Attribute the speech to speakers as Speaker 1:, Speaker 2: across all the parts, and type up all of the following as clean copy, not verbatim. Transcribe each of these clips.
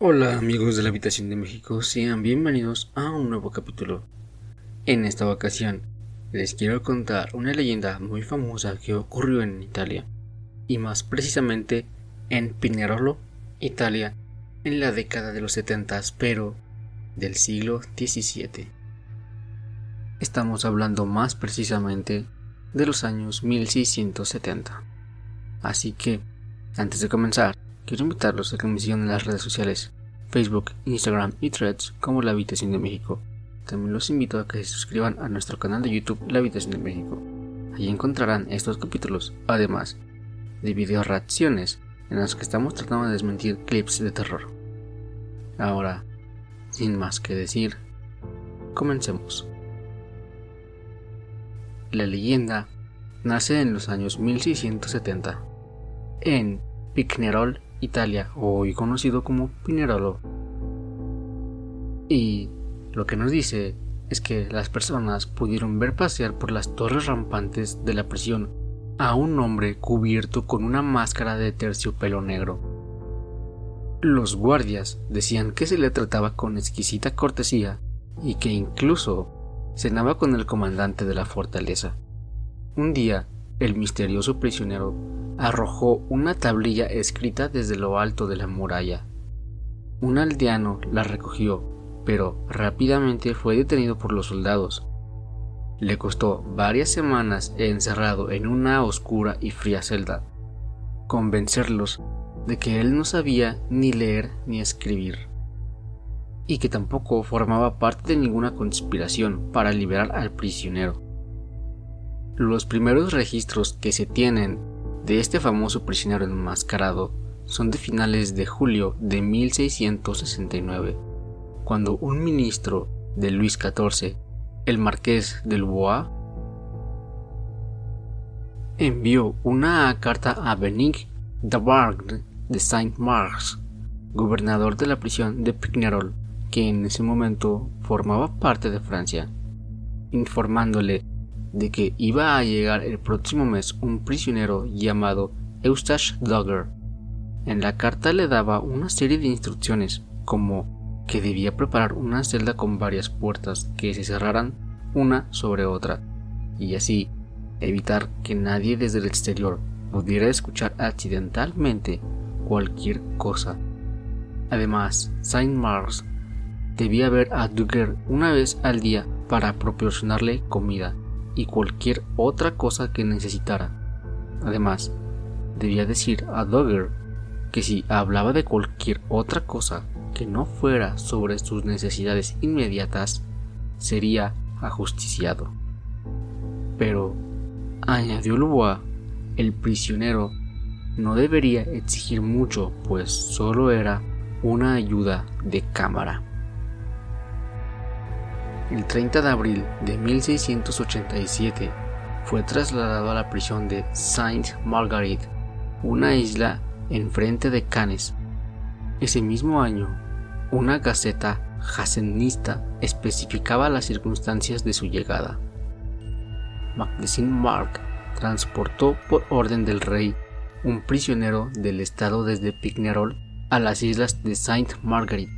Speaker 1: Hola amigos de la Habitación de México, sean bienvenidos a un nuevo capítulo. En esta ocasión les quiero contar una leyenda muy famosa que ocurrió en Italia, y más precisamente en Pinerolo, Italia, en la década de los 70, pero del siglo XVII. Estamos hablando más precisamente de los años 1670. Así que, antes de comenzar, quiero invitarlos a que me sigan en las redes sociales Facebook, Instagram y Threads como La Habitación de México. También los invito a que se suscriban a nuestro canal de YouTube La Habitación de México. Allí encontrarán estos capítulos, además de video reacciones en las que estamos tratando de desmentir clips de terror. Ahora, sin más que decir, comencemos. La leyenda nace en los años 1670 en Pignerol, Italia, hoy conocido como Pinerolo. Y lo que nos dice es que las personas pudieron ver pasear por las torres rampantes de la prisión a un hombre cubierto con una máscara de terciopelo negro. Los guardias decían que se le trataba con exquisita cortesía y que incluso cenaba con el comandante de la fortaleza. Un día, el misterioso prisionero arrojó una tablilla escrita desde lo alto de la muralla. Un aldeano la recogió, pero rápidamente fue detenido por los soldados. Le costó varias semanas encerrado en una oscura y fría celda convencerlos de que él no sabía ni leer ni escribir, y que tampoco formaba parte de ninguna conspiración para liberar al prisionero. Los primeros registros que se tienen de este famoso prisionero enmascarado son de finales de julio de 1669, cuando un ministro de Luis XIV, el marqués de Louvois, envió una carta a Benigues d'Auvergne de Saint-Mars, gobernador de la prisión de Pignerol, que en ese momento formaba parte de Francia, informándole de que iba a llegar el próximo mes un prisionero llamado Eustache Dogger. En la carta le daba una serie de instrucciones, como que debía preparar una celda con varias puertas que se cerraran una sobre otra, y así evitar que nadie desde el exterior pudiera escuchar accidentalmente cualquier cosa. Además, Saint-Mars debía ver a Dugger una vez al día para proporcionarle comida y cualquier otra cosa que necesitara. Además, debía decir a Dugger que si hablaba de cualquier otra cosa que no fuera sobre sus necesidades inmediatas, sería ajusticiado. Pero, añadió Louvois, el prisionero no debería exigir mucho, pues solo era una ayuda de cámara. El 30 de abril de 1687 fue trasladado a la prisión de Sainte-Marguerite, una isla enfrente de Cannes. Ese mismo año, una gaceta jansenista especificaba las circunstancias de su llegada. Magazine Mark transportó por orden del rey un prisionero del estado desde Pignerol a las islas de Sainte-Marguerite.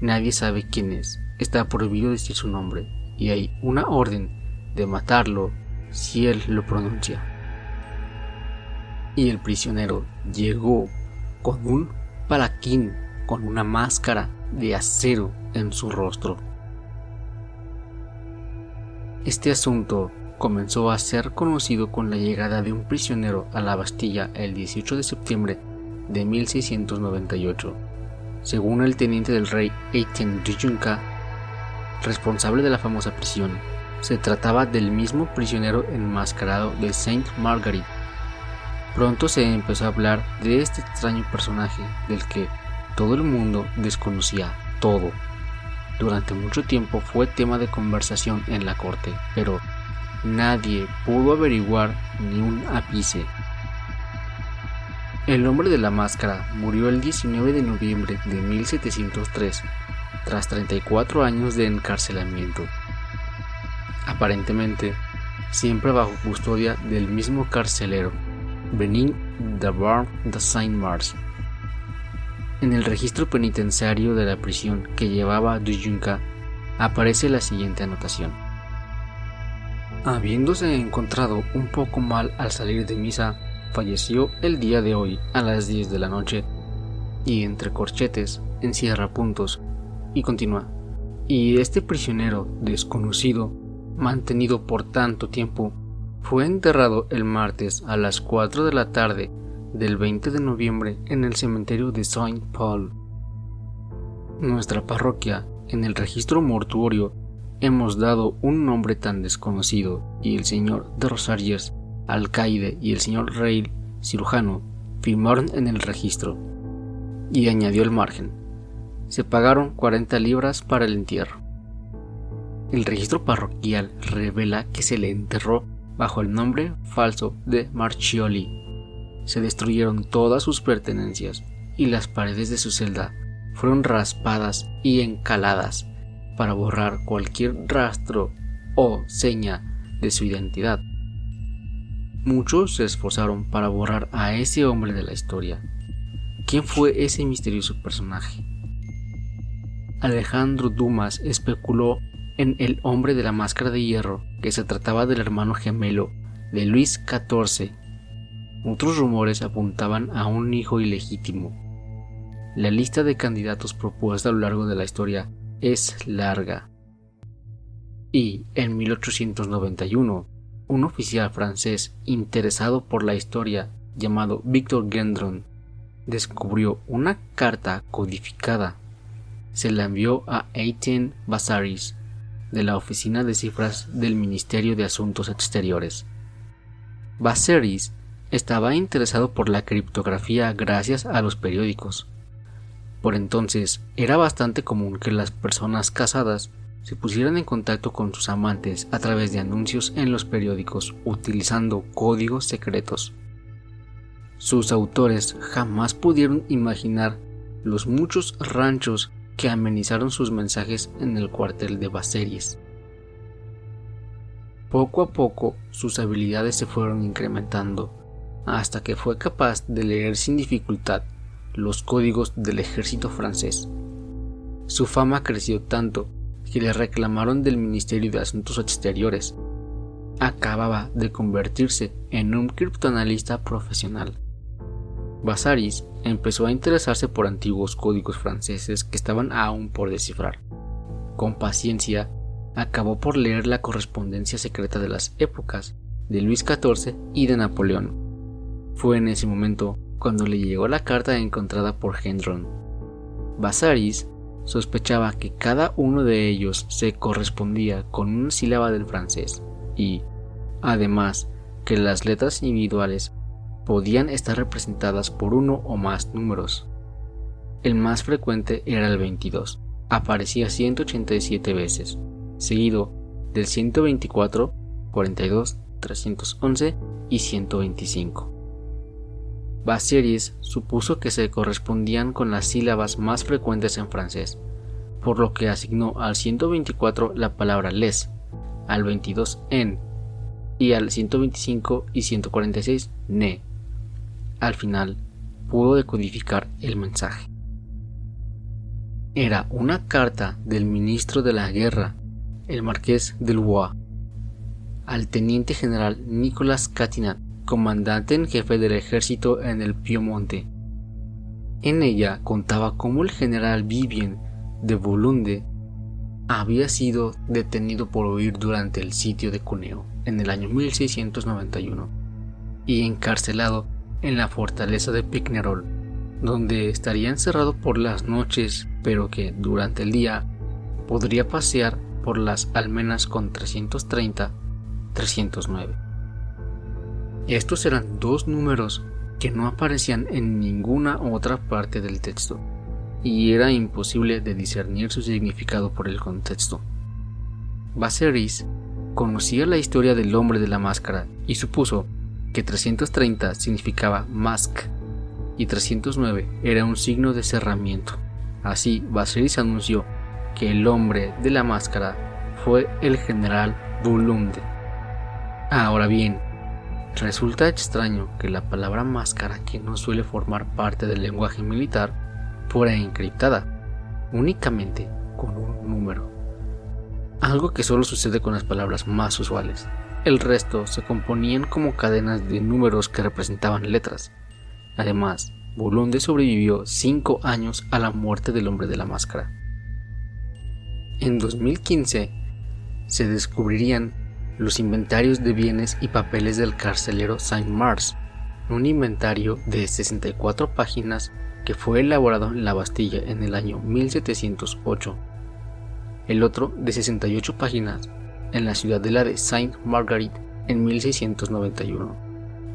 Speaker 1: Nadie sabe quién es, está prohibido decir su nombre, y hay una orden de matarlo si él lo pronuncia. Y el prisionero llegó con un palaquín con una máscara de acero en su rostro. Este asunto comenzó a ser conocido con la llegada de un prisionero a la Bastilla el 18 de septiembre de 1698. Según el teniente del rey Etienne de Junca, responsable de la famosa prisión, se trataba del mismo prisionero enmascarado de Sainte-Marguerite. Pronto se empezó a hablar de este extraño personaje del que todo el mundo desconocía todo. Durante mucho tiempo fue tema de conversación en la corte, pero nadie pudo averiguar ni un ápice. El hombre de la máscara murió el 19 de noviembre de 1703, tras 34 años de encarcelamiento. Aparentemente, siempre bajo custodia del mismo carcelero, Benigues d'Auvergne de Saint-Mars. En el registro penitenciario de la prisión que llevaba Duyunca aparece la siguiente anotación: habiéndose encontrado un poco mal al salir de misa, falleció el día de hoy a las 10 de la noche, y entre corchetes encierra puntos, y continúa: y este prisionero desconocido, mantenido por tanto tiempo, fue enterrado el martes a las 4 de la tarde del 20 de noviembre en el cementerio de Saint-Paul. Nuestra parroquia, en el registro mortuorio, hemos dado un nombre tan desconocido, y el señor de Rosariers, alcaide, y el señor Reil, cirujano, firmaron en el registro. Y añadió al margen: se pagaron 40 libras para el entierro. El registro parroquial revela que se le enterró bajo el nombre falso de Marchioli. Se destruyeron todas sus pertenencias y las paredes de su celda fueron raspadas y encaladas para borrar cualquier rastro o seña de su identidad. Muchos se esforzaron para borrar a ese hombre de la historia. ¿Quién fue ese misterioso personaje? Alejandro Dumas especuló en El hombre de la máscara de hierro que se trataba del hermano gemelo de Luis XIV. Otros rumores apuntaban a un hijo ilegítimo. La lista de candidatos propuesta a lo largo de la historia es larga. Y en 1891, un oficial francés interesado por la historia llamado Victor Gendron descubrió una carta codificada. Se la envió a Etienne Bassaris de la Oficina de Cifras del Ministerio de Asuntos Exteriores. Bassaris estaba interesado por la criptografía gracias a los periódicos. Por entonces era bastante común que las personas casadas se pusieran en contacto con sus amantes a través de anuncios en los periódicos utilizando códigos secretos. Sus autores jamás pudieron imaginar los muchos ranchos que amenizaron sus mensajes en el cuartel de Bassaris. Poco a poco sus habilidades se fueron incrementando, hasta que fue capaz de leer sin dificultad los códigos del ejército francés. Su fama creció tanto que le reclamaron del Ministerio de Asuntos Exteriores. Acababa de convertirse en un criptoanalista profesional. Bassaris empezó a interesarse por antiguos códigos franceses que estaban aún por descifrar. Con paciencia, acabó por leer la correspondencia secreta de las épocas de Luis XIV y de Napoleón. Fue en ese momento cuando le llegó la carta encontrada por Gendron. Bassaris sospechaba que cada uno de ellos se correspondía con una sílaba del francés y, además, que las letras individuales podían estar representadas por uno o más números. El más frecuente era el 22, aparecía 187 veces, seguido del 124, 42, 311 y 125. Bassaris supuso que se correspondían con las sílabas más frecuentes en francés, por lo que asignó al 124 la palabra les, al 22 en y al 125 y 146 ne. Al final, pudo decodificar el mensaje. Era una carta del ministro de la guerra, el marqués de Louvois, al teniente general Nicolas Catinat, comandante en jefe del ejército en el Piamonte. En ella contaba cómo el general Vivien de Boulogne había sido detenido por huir durante el sitio de Cuneo en el año 1691 y encarcelado en la fortaleza de Pignerol, donde estaría encerrado por las noches, pero que durante el día podría pasear por las almenas con 330-309. Estos eran dos números que no aparecían en ninguna otra parte del texto, y era imposible de discernir su significado por el contexto. Bassaris conocía la historia del hombre de la máscara y supuso que 330 significaba mask y 309 era un signo de cerramiento. Así, Bassaris anunció que el hombre de la máscara fue el general Boulogne. Ahora bien, resulta extraño que la palabra máscara, que no suele formar parte del lenguaje militar, fuera encriptada, únicamente con un número. Algo que solo sucede con las palabras más usuales. El resto se componían como cadenas de números que representaban letras. Además, Boulogne sobrevivió 5 años a la muerte del hombre de la máscara. En 2015 se descubrirían los inventarios de bienes y papeles del carcelero Saint-Mars, un inventario de 64 páginas que fue elaborado en la Bastilla en el año 1708. El otro de 68 páginas en la ciudadela de Sainte-Marguerite en 1691.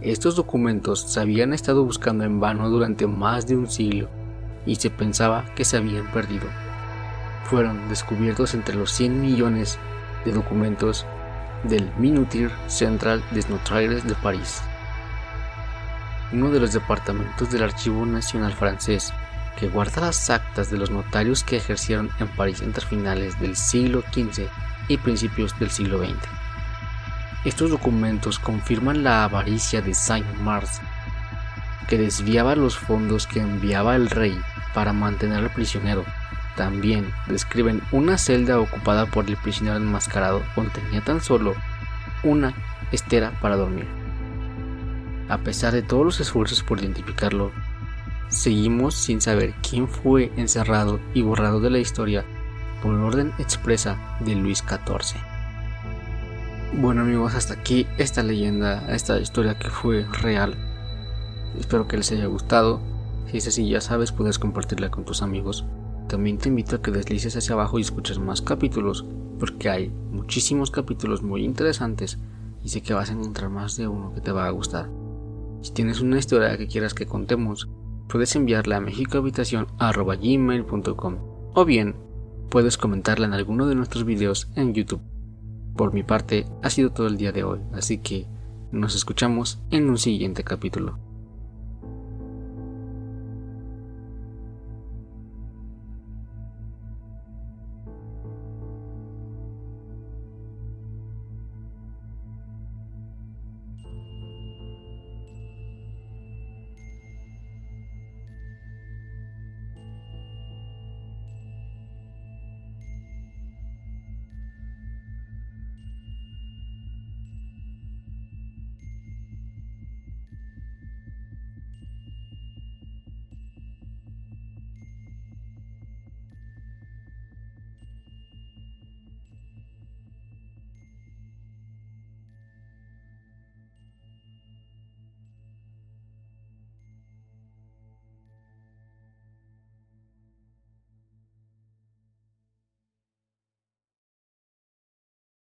Speaker 1: Estos documentos se habían estado buscando en vano durante más de un siglo y se pensaba que se habían perdido. Fueron descubiertos entre los 100 millones de documentos del Minuterie Central des Notaires de París, uno de los departamentos del Archivo Nacional francés que guarda las actas de los notarios que ejercieron en París entre finales del siglo XV y principios del siglo XX. Estos documentos confirman la avaricia de Saint-Mars, que desviaba los fondos que enviaba el rey para mantener al prisionero. También describen una celda ocupada por el prisionero enmascarado donde tenía tan solo una estera para dormir. A pesar de todos los esfuerzos por identificarlo, seguimos sin saber quién fue encerrado y borrado de la historia por orden expresa de Luis XIV. Bueno amigos, hasta aquí esta leyenda, esta historia que fue real. Espero que les haya gustado. Si es así, ya sabes, puedes compartirla con tus amigos. También te invito a que deslices hacia abajo y escuches más capítulos, porque hay muchísimos capítulos muy interesantes y sé que vas a encontrar más de uno que te va a gustar. Si tienes una historia que quieras que contemos, puedes enviarla a mexicohabitacion@gmail.com o bien puedes comentarla en alguno de nuestros videos en YouTube. Por mi parte, ha sido todo el día de hoy, así que nos escuchamos en un siguiente capítulo.